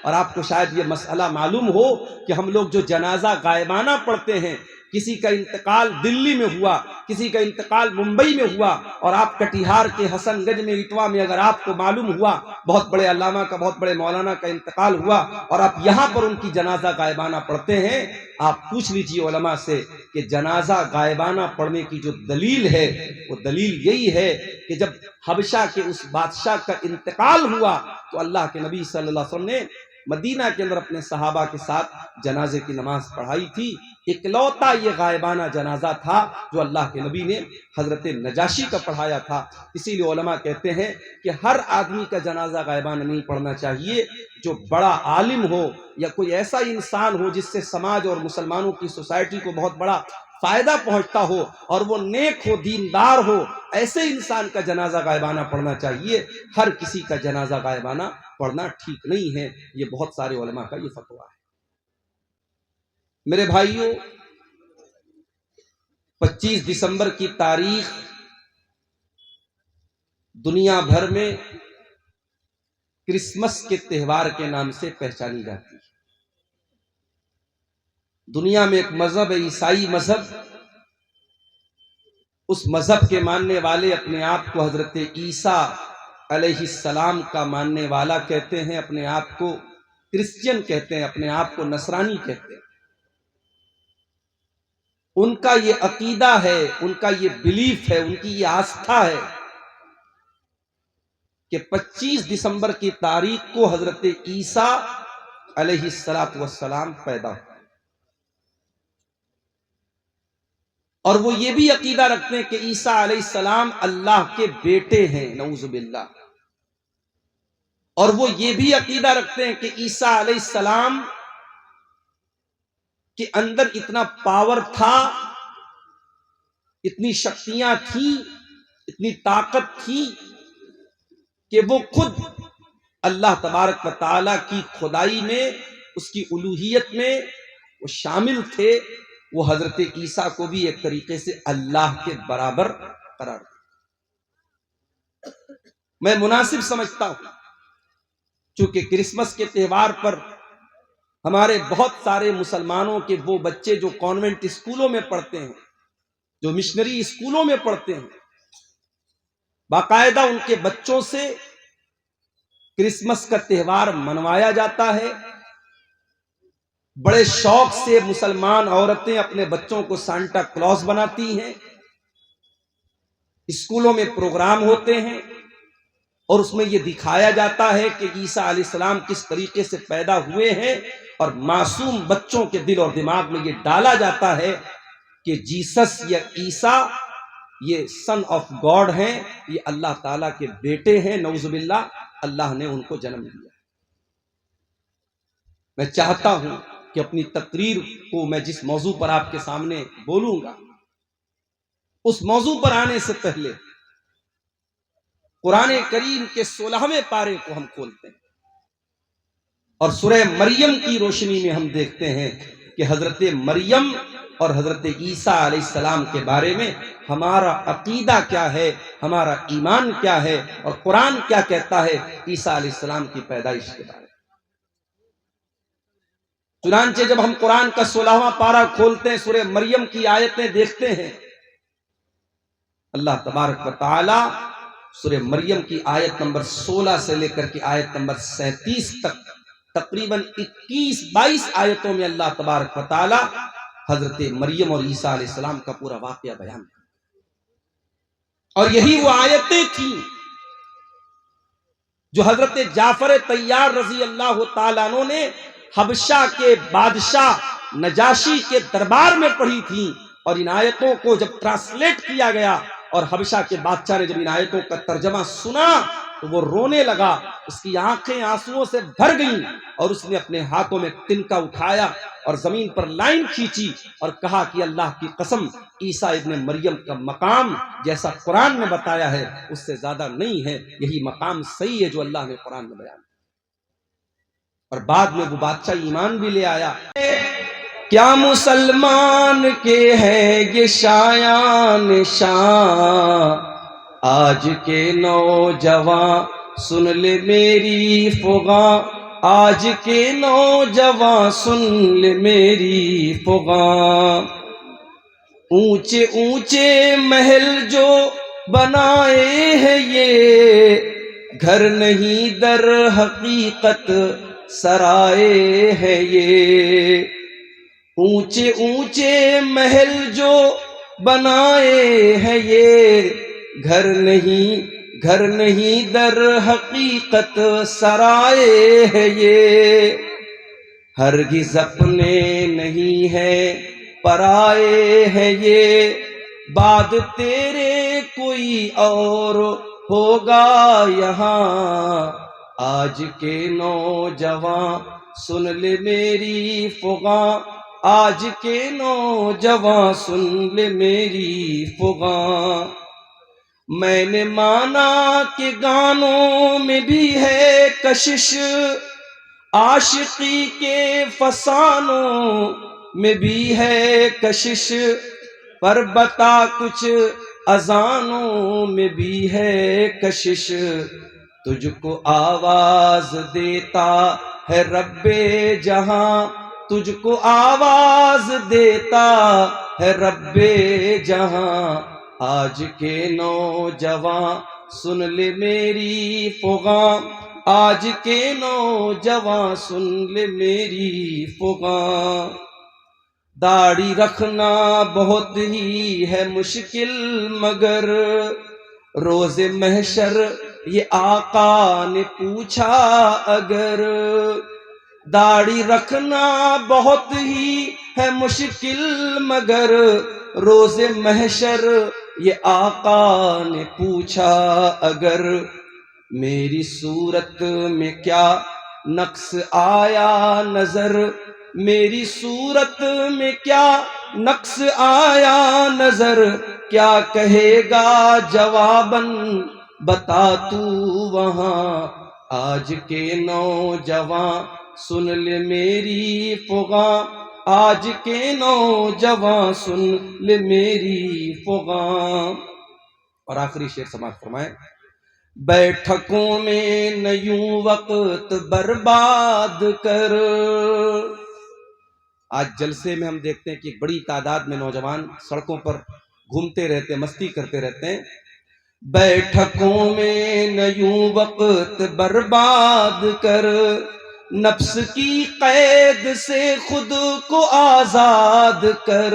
اور آپ کو شاید یہ مسئلہ معلوم ہو کہ ہم لوگ جو جنازہ غائبانہ پڑھتے ہیں، کسی کا انتقال دلی میں ہوا، کسی کا انتقال ممبئی میں ہوا، اور آپ کٹیہار کے حسن گنج میں اٹوا میں اگر آپ کو معلوم ہوا بہت بڑے علامہ کا، بہت بڑے مولانا کا انتقال ہوا، اور آپ یہاں پر ان کی جنازہ غائبانہ پڑھتے ہیں، آپ پوچھ لیجئے علماء سے کہ جنازہ غائبانہ پڑھنے کی جو دلیل ہے وہ دلیل یہی ہے کہ جب حبشہ کے اس بادشاہ کا انتقال ہوا تو اللہ کے نبی صلی اللہ علیہ وسلم نے مدینہ کے اندر اپنے صحابہ کے ساتھ جنازے کی نماز پڑھائی تھی۔ اکلوتا یہ غائبانہ جنازہ تھا جو اللہ کے نبی نے حضرت نجاشی کا پڑھایا تھا۔ اسی لیے علماء کہتے ہیں کہ ہر آدمی کا جنازہ غائبانہ نہیں پڑھنا چاہیے، جو بڑا عالم ہو یا کوئی ایسا انسان ہو جس سے سماج اور مسلمانوں کی سوسائٹی کو بہت بڑا فائدہ پہنچتا ہو اور وہ نیک ہو، دیندار ہو، ایسے انسان کا جنازہ غائبانہ پڑھنا چاہیے۔ ہر کسی کا جنازہ غائبانہ پڑھنا ٹھیک نہیں ہے، یہ بہت سارے علماء کا یہ فتویٰ ہے۔ میرے بھائیوں، 25 دسمبر کی تاریخ دنیا بھر میں کرسمس کے تہوار کے نام سے پہچانی جاتی ہے۔ دنیا میں ایک مذہب ہے عیسائی مذہب، اس مذہب کے ماننے والے اپنے آپ کو حضرت عیسیٰ علیہ السلام کا ماننے والا کہتے ہیں، اپنے آپ کو کرسچین کہتے ہیں، اپنے آپ کو نصرانی کہتے ہیں۔ ان کا یہ عقیدہ ہے، ان کا یہ بلیف ہے، ان کی یہ آستھا ہے کہ 25 دسمبر کی تاریخ کو حضرت عیسیٰ علیہ السلام پیدا ہوئے، اور وہ یہ بھی عقیدہ رکھتے ہیں کہ عیسیٰ علیہ السلام اللہ کے بیٹے ہیں، نعوذ باللہ، اور وہ یہ بھی عقیدہ رکھتے ہیں کہ عیسیٰ علیہ السلام کے اندر اتنا پاور تھا، اتنی شکتیاں تھیں، اتنی طاقت تھی کہ وہ خود اللہ تبارک و تعالیٰ کی خدائی میں، اس کی الوہیت میں وہ شامل تھے۔ وہ حضرت عیسیٰ کو بھی ایک طریقے سے اللہ کے برابر قرار دیا۔ میں مناسب سمجھتا ہوں چونکہ کرسمس کے تہوار پر ہمارے بہت سارے مسلمانوں کے وہ بچے جو کانوینٹ اسکولوں میں پڑھتے ہیں، جو مشنری اسکولوں میں پڑھتے ہیں، باقاعدہ ان کے بچوں سے کرسمس کا تہوار منوایا جاتا ہے۔ بڑے شوق سے مسلمان عورتیں اپنے بچوں کو سانٹا کلوز بناتی ہیں، اسکولوں میں پروگرام ہوتے ہیں، اور اس میں یہ دکھایا جاتا ہے کہ عیسیٰ علیہ السلام کس طریقے سے پیدا ہوئے ہیں، اور معصوم بچوں کے دل اور دماغ میں یہ ڈالا جاتا ہے کہ جیسس یا عیسیٰ یہ سن آف گاڈ ہیں، یہ اللہ تعالیٰ کے بیٹے ہیں، نعوذ باللہ، اللہ نے ان کو جنم دیا۔ میں چاہتا ہوں کہ اپنی تقریر کو میں جس موضوع پر آپ کے سامنے بولوں گا، اس موضوع پر آنے سے پہلے قرآن کریم کے 16ویں پارے کو ہم کھولتے ہیں، اور سورہ مریم کی روشنی میں ہم دیکھتے ہیں کہ حضرت مریم اور حضرت عیسیٰ علیہ السلام کے بارے میں ہمارا عقیدہ کیا ہے، ہمارا ایمان کیا ہے، اور قرآن کیا کہتا ہے عیسیٰ علیہ السلام کی پیدائش کے بارے میں۔ چنانچہ جب ہم قرآن کا 16واں پارہ کھولتے ہیں، سورہ مریم کی آیتیں دیکھتے ہیں، اللہ تبارک و تعالی سورہ مریم کی آیت نمبر 16 سے لے کر کے آیت نمبر 37 تک تقریباً 21-22 آیتوں میں اللہ تبارک و تعالی حضرت مریم اور عیسیٰ علیہ السلام کا پورا واقعہ بیان کرتا ہے۔ اور یہی وہ آیتیں تھیں جو حضرت جعفر طیار رضی اللہ تعالیٰ عنہ نے حبشہ کے بادشاہ نجاشی کے دربار میں پڑھی تھی، اور ان آیتوں کو جب ٹرانسلیٹ کیا گیا اور حبشہ کے بادشاہ نے جب ان آیتوں کا ترجمہ سنا تو وہ رونے لگا، اس کی آنکھیں آنسوؤں سے بھر گئیں، اور اس نے اپنے ہاتھوں میں تنکا اٹھایا اور زمین پر لائن کھینچی اور کہا کہ اللہ کی قسم، عیسیٰ ابن مریم کا مقام جیسا قرآن میں بتایا ہے اس سے زیادہ نہیں ہے، یہی مقام صحیح ہے جو اللہ نے قرآن میں بیان کیا۔ اور بعد میں وہ بادشاہ ایمان بھی لے آیا۔ کیا مسلمان کے ہیں یہ شایان شان، آج کے نوجوان سن لے میری فغاں، آج کے نوجوان سن لے میری فغاں، اونچے اونچے محل جو بنائے ہیں یہ گھر نہیں در حقیقت سرائے ہیں یہ، اونچے اونچے محل جو بنائے ہیں یہ گھر نہیں در حقیقت سرائے ہے یہ، ہرگز اپنے نہیں ہے پرائے ہے یہ، بعد تیرے کوئی اور ہوگا یہاں، آج کے نوجوان سن لے میری فغاں، آج کے نوجوان سن لے میری فغاں، میں نے مانا کہ گانوں میں بھی ہے کشش، عاشقی کے فسانوں میں بھی ہے کشش، پر بتا کچھ اذانوں میں بھی ہے کشش، تجھ کو آواز دیتا ہے رب جہاں، تجھ کو آواز دیتا ہے رب جہاں، آج کے نوجوان سن لے میری فغاں، آج کے نوجوان سن لے میری فغاں، داڑھی رکھنا بہت ہی ہے مشکل مگر روز محشر یہ آقا نے پوچھا اگر، داڑھی رکھنا بہت ہی ہے مشکل مگر روز محشر یہ آقا نے پوچھا اگر، میری صورت میں کیا نقص آیا نظر، میری صورت میں کیا نقص آیا نظر، کیا کہے گا جواباً بتا تو وہاں، آج کے نوجوان سن لے میری فغاں، آج کے نوجوان سن لے میری فغاں۔ اور آخری شعر سماعت فرمائیں، بیٹھکوں میں نہ یوں وقت برباد کر، آج جلسے میں ہم دیکھتے ہیں کہ ایک بڑی تعداد میں نوجوان سڑکوں پر گھومتے رہتے مستی کرتے رہتے ہیں، بیٹھکوں میں نہ یوں وقت برباد کر، نفس کی قید سے خود کو آزاد کر،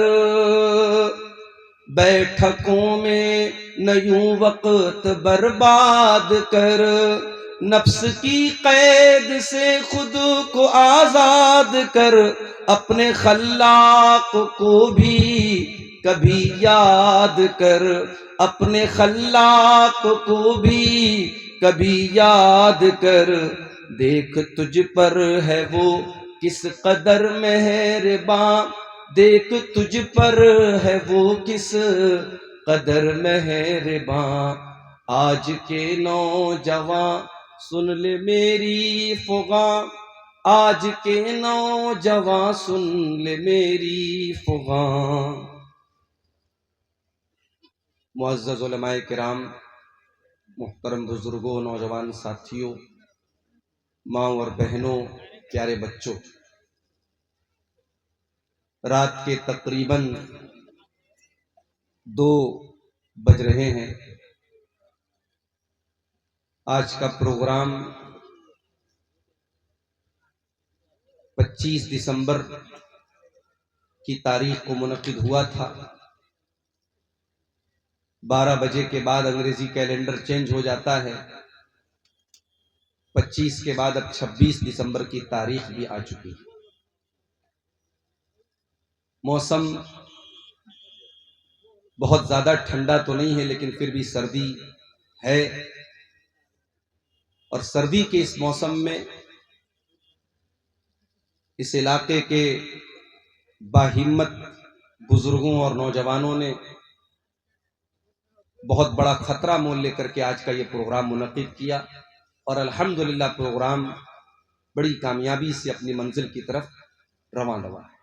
بیٹھکوں میں نہ یوں وقت برباد کر، نفس کی قید سے خود کو آزاد کر، اپنے خلاق کو بھی کبھی یاد کر، اپنے خلاق کو بھی کبھی یاد کر، دیکھ تجھ پر ہے وہ کس قدر مہرباں، دیکھ تجھ پر ہے وہ کس قدر مہرباں، آج کے نوجوان سن لے میری فغاں، آج کے نوجوان سن لے میری فغاں۔ معزز علماء کرام، محترم بزرگوں، نوجوان ساتھیوں، ماں اور بہنوں، پیارے بچوں، رات کے تقریباً 2 بج رہے ہیں۔ آج کا پروگرام 25 دسمبر کی تاریخ کو منعقد ہوا تھا۔ 12 بجے کے بعد انگریزی کیلنڈر چینج ہو جاتا ہے، 25 کے بعد اب 26 دسمبر کی تاریخ بھی آ چکی ہے۔ موسم بہت زیادہ ٹھنڈا تو نہیں ہے لیکن پھر بھی سردی ہے، اور سردی کے اس موسم میں اس علاقے کے باہمت بزرگوں اور نوجوانوں نے بہت بڑا خطرہ مول لے کر کے آج کا یہ پروگرام منعقد کیا، اور الحمدللہ پروگرام بڑی کامیابی سے اپنی منزل کی طرف رواں ہے۔